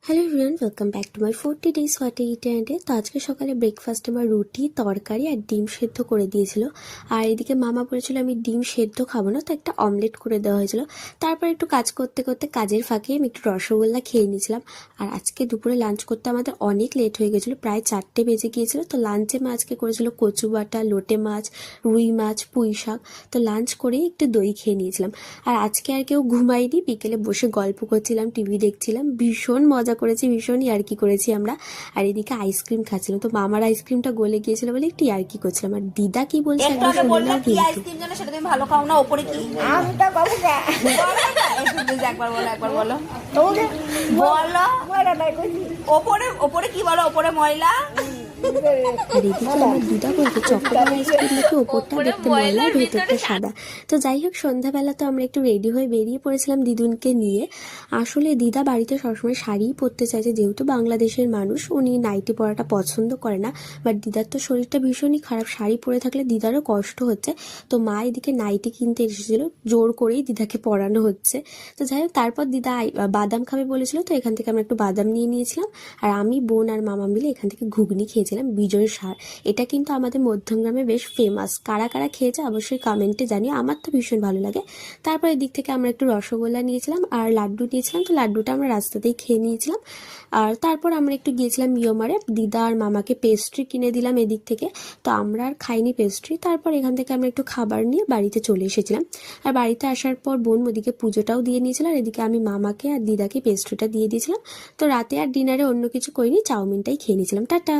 Hello everyone, welcome back to my 40 days what eat অ্যান্ডে। তো আজকে সকালে ব্রেকফাস্টে আমার রুটি, তরকারি আর ডিম সেদ্ধ করে দিয়েছিল। আর এদিকে মামা বলেছিল আমি ডিম সেদ্ধ খাবো না, তো একটা অমলেট করে দেওয়া হয়েছিল। তারপর একটু কাজ করতে করতে কাজের ফাঁকে আমি একটু রসগোল্লা খেয়ে নিয়েছিলাম। আর আজকে দুপুরে লাঞ্চ করতে আমাদের অনেক লেট হয়ে গেছিলো, প্রায় 4টে বেজে গিয়েছিল। তো লাঞ্চে মা আজকে করেছিল কচু বাটা, লোটে মাছ, রুই মাছ, পুঁই শাক। তো লাঞ্চ করেই একটু দই খেয়ে নিয়েছিলাম। আর আজকে আর কেউ ঘুমাইনি, বিকেলে বসে গল্প করছিলাম, টিভি দেখছিলাম, ভীষণ মজা করেছি, ভীষণ ইয়ার্কি করেছি আমরা। আর এদিকে আইসক্রিম খাচ্ছিলাম, তো মামার আইসক্রিমটা গলে গিয়েছিল বলে একটু ইয়ার্কি করছিলাম। আর দিদা কি বলছে একটু আগে বললাম কি আইসক্রিম জানো সেটা তুমি ভালো খাও না, ওপরে কি আমটা বাবু কে একবার বলো বলো ওপরে ওপরে কি বলো, ওপরে ময়লা। আর এদিকে আমার দিদা বলতে চকোবার আইসক্রিম নাকি ওপরটা দেখতে ময়লা, ভেতরটা সাদা। তো যাই হোক, সন্ধ্যাবেলা তো আমরা একটু রেডি হয়ে বেরিয়ে পড়েছিলাম দিদুনকে নিয়ে। আসলে দিদা বাড়িতে সবসময় শাড়িই পরতে চাইছে, যেহেতু বাংলাদেশের মানুষ, উনি নাইটি পরাটা পছন্দ করে না। বাট দিদার তো শরীরটা ভীষণই খারাপ, শাড়ি পরে থাকলে দিদারও কষ্ট হচ্ছে। তো মা এদিকে নাইটি কিনতে এসেছিলো, জোর করেই দিদাকে পরানো হচ্ছে। তো যাই হোক, তারপর দিদা বাদাম খাবে বলেছিল, তো এখান থেকে আমরা একটু বাদাম নিয়ে নিয়েছিলাম। আর আমি, বোন আর মামা মিলে এখান থেকে ঘুগনি খেয়েছিলাম, বিজয় সার। এটা কিন্তু আমাদের মধ্যমগ্রামে বেশ ফেমাস। কারা কারা খেয়েছে অবশ্যই কমেন্টে জানিয়ে, আমার তো ভীষণ ভালো লাগে। তারপর এদিক থেকে আমরা একটু রসগোল্লা নিয়েছিলাম আর লাড্ডু নিয়েছিলাম, তো লাড্ডুটা আমরা রাস্তাতেই খেয়ে নিয়েছিলাম। আর তারপর আমরা একটু গিয়েছিলাম মিয়মারে, দিদা আর মামাকে পেস্ট্রি কিনে দিলাম এদিক থেকে। তো আমরা আর খাইনি পেস্ট্রি। তারপর এখান থেকে আমরা একটু খাবার নিয়ে বাড়িতে চলে এসেছিলাম। আর বাড়িতে আসার পর বোন ওদিকে পুজোটাও দিয়ে নিয়েছিল, আর এদিকে আমি মামাকে আর দিদাকে পেস্ট্রিটা দিয়ে দিয়েছিলাম। তো রাতে আর ডিনারে অন্য কিছু করিনি, চাউমিনটাই খেয়ে নিয়েছিলাম। টাটা।